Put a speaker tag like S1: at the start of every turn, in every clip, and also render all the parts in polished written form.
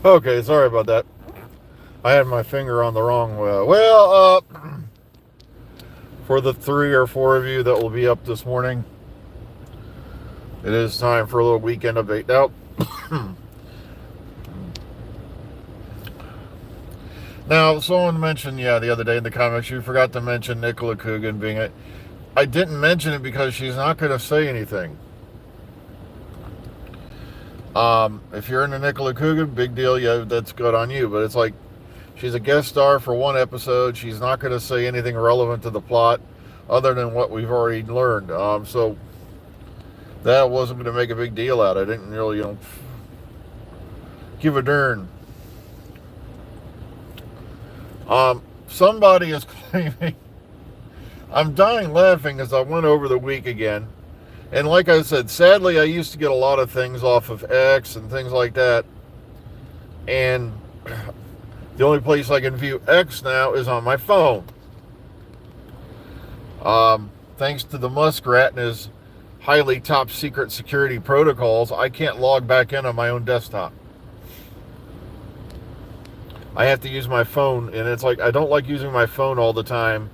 S1: Okay, sorry about that. I had my finger on the wrong. For the 3 or 4 of you that will be up this morning, it is time for a little weekend update. Now, someone mentioned, the other day in the comments, you forgot to mention Nicola Coogan being it. I didn't mention it because she's not going to say anything. If you're into Nicola Coogan, big deal. Yeah, that's good on you. But it's like she's a guest star for one episode. She's not going to say anything relevant to the plot other than what we've already learned. So that wasn't going to make a big deal out. I didn't really, give a darn. Somebody is claiming. I'm dying laughing as I went over the week again. And like I said, sadly, I used to get a lot of things off of X and things like that. And the only place I can view X now is on my phone. Thanks to the Muskrat and his highly top secret security protocols, I can't log back in on my own desktop. I have to use my phone, and it's like I don't like using my phone all the time,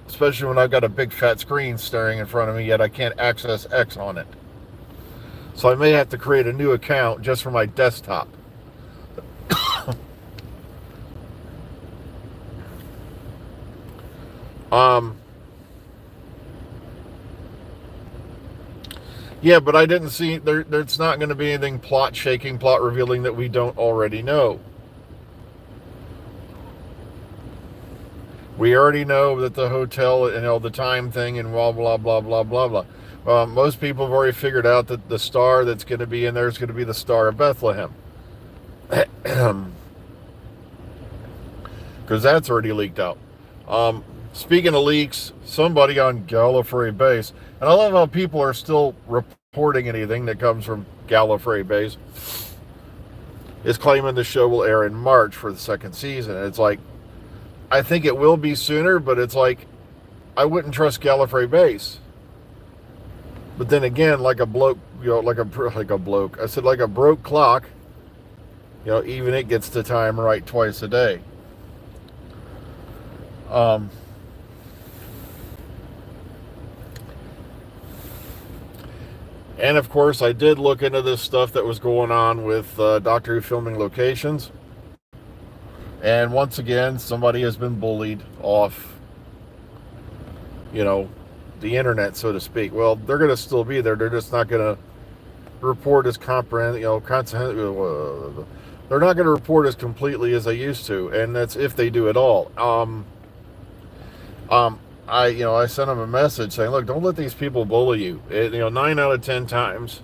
S1: especially when I've got a big fat screen staring in front of me, yet I can't access X on it. So I may have to create a new account just for my desktop. um, yeah, but I didn't see there's not going to be anything plot shaking, plot revealing that we don't already know. We already know that the hotel, the time thing, and blah blah blah blah blah blah. Most people have already figured out that the star that's going to be in there is going to be the Star of Bethlehem, because that's already leaked out. Speaking of leaks, somebody on Gallifrey Base, and I love how people are still reporting anything that comes from Gallifrey Base, is claiming the show will air in March for the second season. And it's like, I think it will be sooner, but it's like, I wouldn't trust Gallifrey Base. But then again, like a bloke, like a bloke. I said like a broke clock. Even it gets the time right twice a day. And of course, I did look into this stuff that was going on with Doctor Who filming locations. And once again, somebody has been bullied off, the internet, so to speak. Well, they're going to still be there. They're just not going to report as they're not going to report as completely as they used to, and that's if they do at all. I sent them a message saying, look, don't let these people bully you. 9 out of 10 times,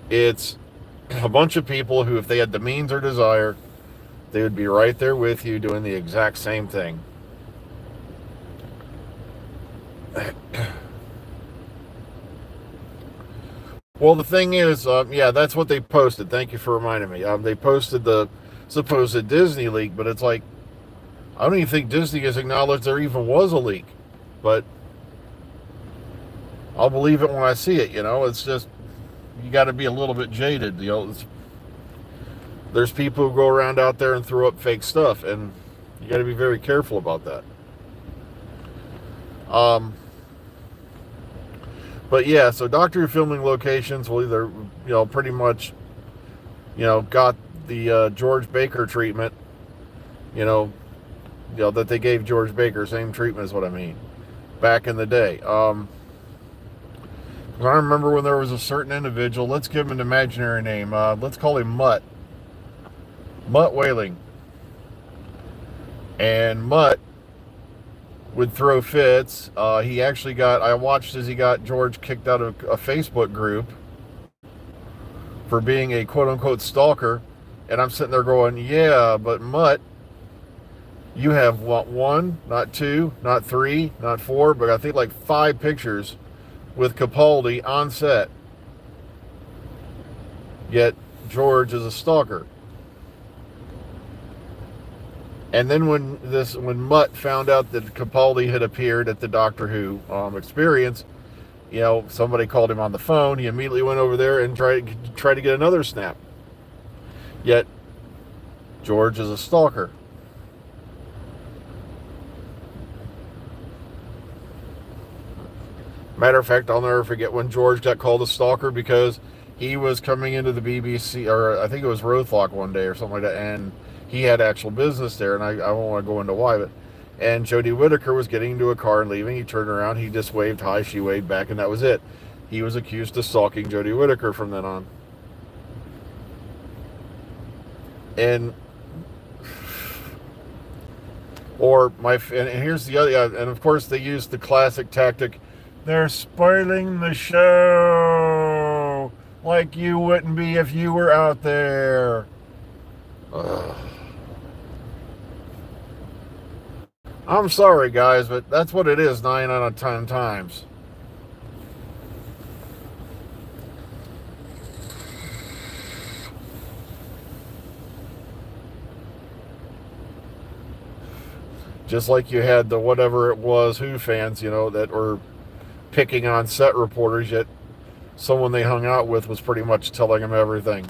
S1: it's a bunch of people who, if they had the means or desire, they would be right there with you doing the exact same thing. Well, the thing is, that's what they posted. Thank you for reminding me. They posted the supposed Disney leak, but it's like, I don't even think Disney has acknowledged there even was a leak. But I'll believe it when I see it, It's just, you got to be a little bit jaded, There's people who go around out there and throw up fake stuff, and you got to be very careful about that. But yeah, so Doctor Who filming locations will either, pretty much, got the George Baker treatment, that they gave George Baker, same treatment is what I mean, back in the day. I remember when there was a certain individual, let's give him an imaginary name, let's call him Mutt Whaling. And Mutt would throw fits. I watched as he got George kicked out of a Facebook group for being a quote-unquote stalker. And I'm sitting there going, yeah, but Mutt, you have what, 1, not 2, not 3, not 4, but I think like 5 pictures with Capaldi on set. Yet George is a stalker. And then when Mutt found out that Capaldi had appeared at the Doctor Who experience, somebody called him on the phone. He immediately went over there and tried to get another snap. Yet, George is a stalker. Matter of fact, I'll never forget when George got called a stalker because he was coming into the BBC, or I think it was Rothlock one day or something like that, and he had actual business there, and I won't want to go into why, but and Jodie Whittaker was getting into a car and leaving. He turned around, he just waved hi, she waved back, and that was it. He was accused of stalking Jodie Whittaker from then on. And and here's the other, and of course they used the classic tactic. They're spoiling the show like you wouldn't be if you were out there. Ugh. I'm sorry, guys, but that's what it is 9 out of 10 times. Just like you had the whatever it was, Who fans, that were picking on set reporters, yet someone they hung out with was pretty much telling them everything.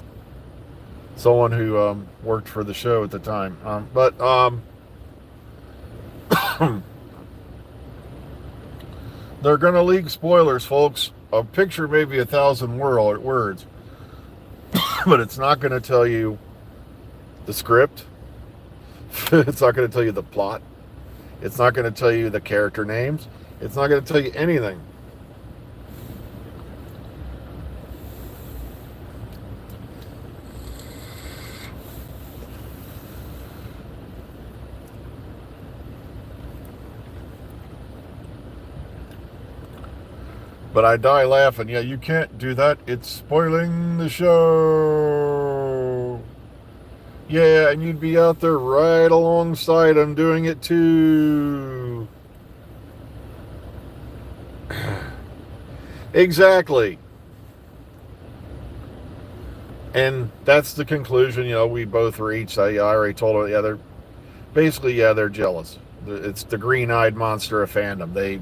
S1: Someone who worked for the show at the time. But they're going to leak spoilers, folks. A picture may be 1,000 words, but it's not going to tell you the script. It's not going to tell you the plot. It's not going to tell you the character names. It's not going to tell you anything. But I die laughing. Yeah, you can't do that. It's spoiling the show. Yeah, and you'd be out there right alongside them doing it too. Exactly. And that's the conclusion, we both reached. I already told her, they're jealous. It's the green-eyed monster of fandom.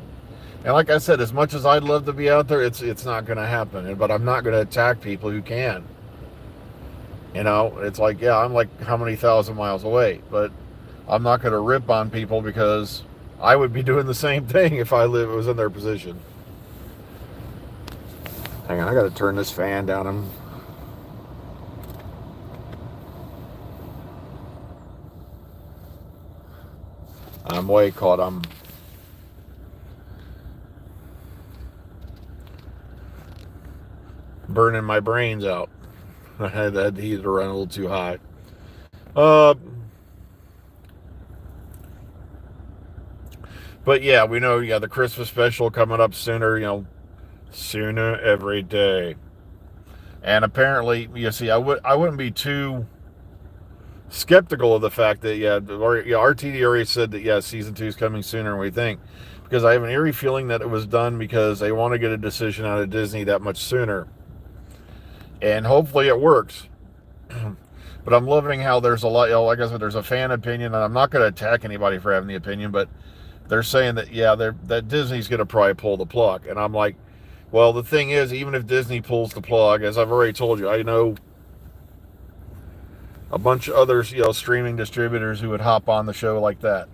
S1: And like I said, as much as I'd love to be out there, it's not going to happen. But I'm not going to attack people who can. It's like, yeah, I'm like how many thousand miles away, but I'm not going to rip on people because I would be doing the same thing if I was in their position. Hang on, I got to turn this fan down. I'm way caught. I'm burning my brains out. I had that heater run a little too high. But yeah, we know, the Christmas special coming up sooner, sooner every day. And apparently, you see, I wouldn't be too skeptical of the fact that, RTD already said that, season 2 is coming sooner than we think. Because I have an eerie feeling that it was done because they want to get a decision out of Disney that much sooner. And hopefully it works. But I'm loving how there's a lot, like I said, there's a fan opinion, and I'm not going to attack anybody for having the opinion, but they're saying that, that Disney's going to probably pull the plug. And I'm like, well, the thing is, even if Disney pulls the plug, as I've already told you, I know a bunch of others, streaming distributors who would hop on the show like that.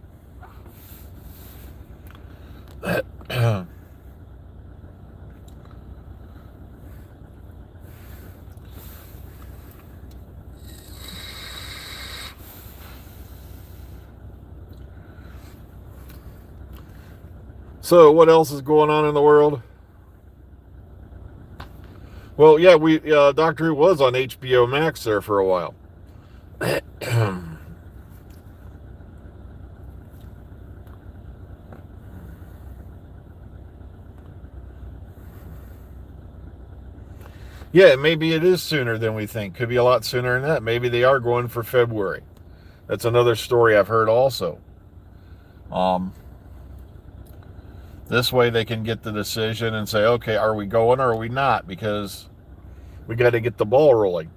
S1: So, what else is going on in the world? Well, yeah, Doctor Who was on HBO Max there for a while. Yeah, maybe it is sooner than we think. Could be a lot sooner than that. Maybe they are going for February. That's another story I've heard also. This way they can get the decision and say, okay, are we going or are we not? Because we got to get the ball rolling.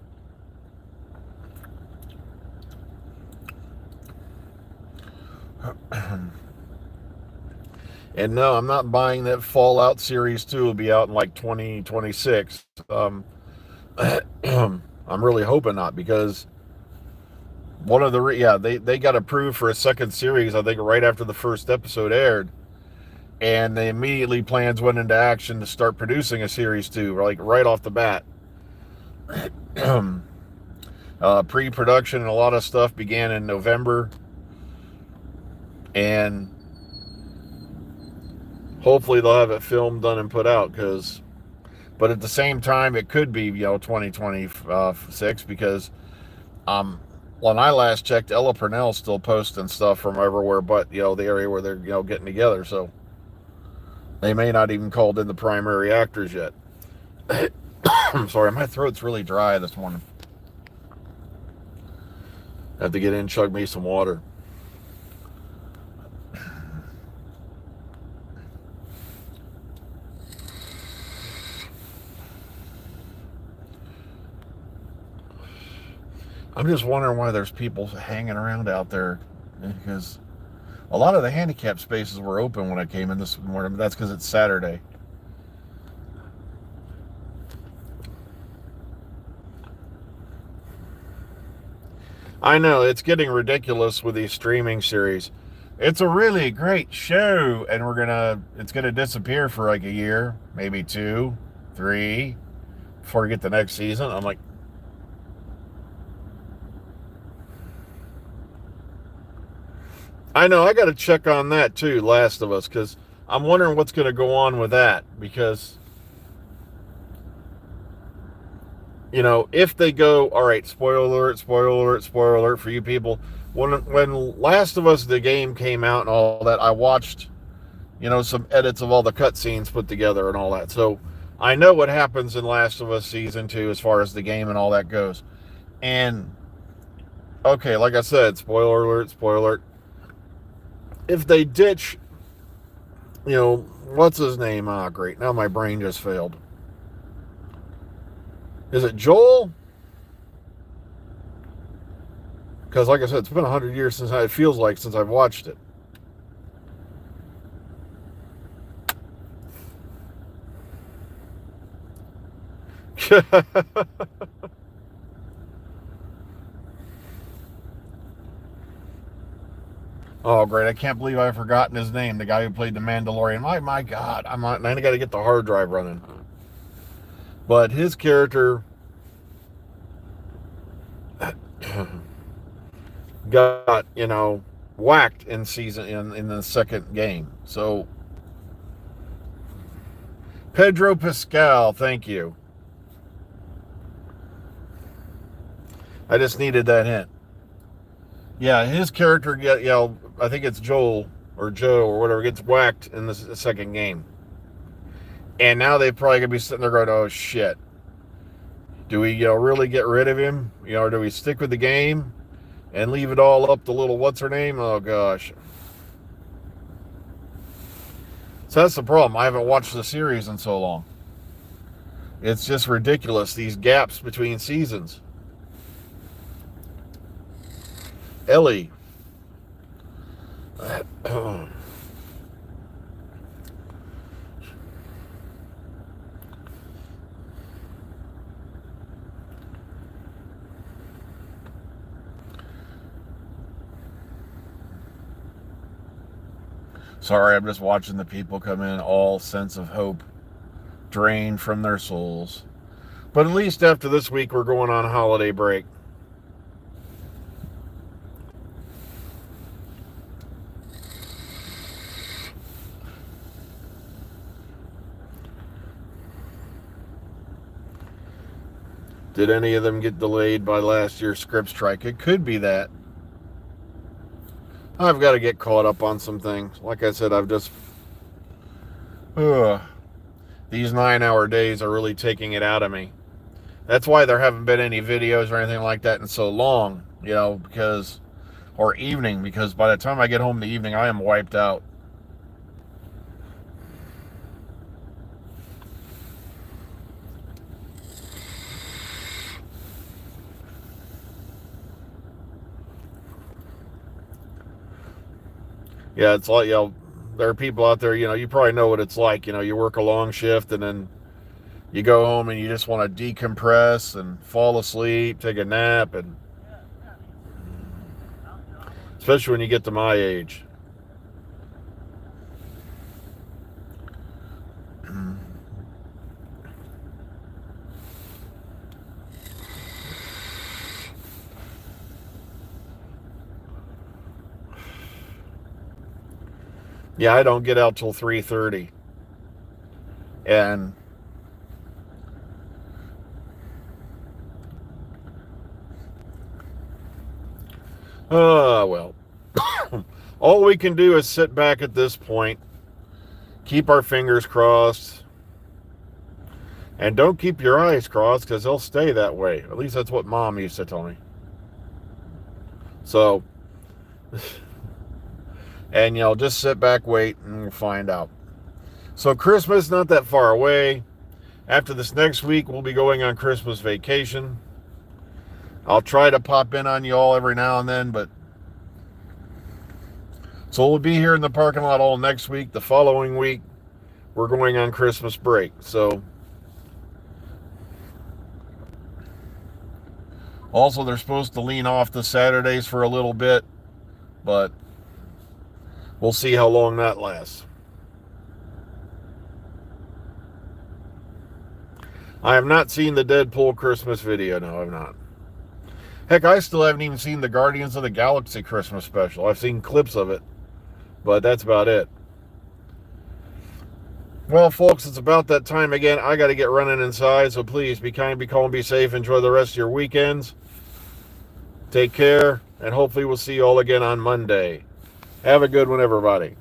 S1: And no, I'm not buying that Fallout Series 2 will be out in like 2026. I'm really hoping not, because One of the they got approved for a second series, I think, right after the first episode aired, and they immediately plans went into action to start producing a series two, like right off the bat. Pre-production and a lot of stuff began in November, and hopefully they'll have it filmed, done, and put out. But at the same time, it could be 2026 because when I last checked, Ella Purnell's still posting stuff from everywhere, but the area where they're getting together. So they may not even called in the primary actors yet. I'm sorry, my throat's really dry this morning. I have to get in, chug me some water. I'm just wondering why there's people hanging around out there, because a lot of the handicap spaces were open when I came in this morning. That's because it's Saturday. I know, it's getting ridiculous with these streaming series. It's a really great show, and it's gonna disappear for like a year, maybe 2, 3, before we get the next season. I'm like, I know, I got to check on that too, Last of Us, because I'm wondering what's going to go on with that. Because, if they go, all right, spoiler alert for you people. When Last of Us, the game came out and all that, I watched, some edits of all the cutscenes put together and all that. So I know what happens in Last of Us Season 2 as far as the game and all that goes. And, okay, like I said, spoiler alert. If they ditch, what's his name? Ah, great. Now my brain just failed. Is it Joel? Because, like I said, it's been 100 years since it feels like since I've watched it. Oh, great. I can't believe I've forgotten his name. The guy who played the Mandalorian. My God. I got to get the hard drive running. But his character got, whacked in the second game. So, Pedro Pascal, thank you. I just needed that hint. Yeah, his character, I think it's Joel or Joe or whatever, gets whacked in the second game. And now they probably going to be sitting there going, oh, shit. Do we, really get rid of him? Or do we stick with the game and leave it all up to little what's-her-name? Oh, gosh. So that's the problem. I haven't watched the series in so long. It's just ridiculous, these gaps between seasons. Ellie. Sorry, I'm just watching the people come in, all sense of hope drained from their souls. But at least after this week, we're going on holiday break. Did any of them get delayed by last year's script strike? It could be that. I've got to get caught up on some things. Like I said, I've just... these 9-hour days are really taking it out of me. That's why there haven't been any videos or anything like that in so long, because... Or evening, because by the time I get home in the evening, I am wiped out. Yeah, it's like, there are people out there, you probably know what it's like. You work a long shift and then you go home and you just want to decompress and fall asleep, take a nap. And especially when you get to my age. Yeah, I don't get out till 3:30. And well, all we can do is sit back at this point, keep our fingers crossed, and don't keep your eyes crossed because they'll stay that way. At least that's what Mom used to tell me. So, and just sit back, wait, and we'll find out. So Christmas not that far away. After this next week, we'll be going on Christmas vacation. I'll try to pop in on you all every now and then, but so we'll be here in the parking lot all next week. The following week, we're going on Christmas break. So also, they're supposed to lean off the Saturdays for a little bit, but we'll see how long that lasts. I have not seen the Deadpool Christmas video. No, I've not. Heck, I still haven't even seen the Guardians of the Galaxy Christmas special. I've seen clips of it, but that's about it. Well, folks, it's about that time again. I got to get running inside, so please be kind, be calm, be safe. Enjoy the rest of your weekends. Take care, and hopefully we'll see you all again on Monday. Have a good one, everybody.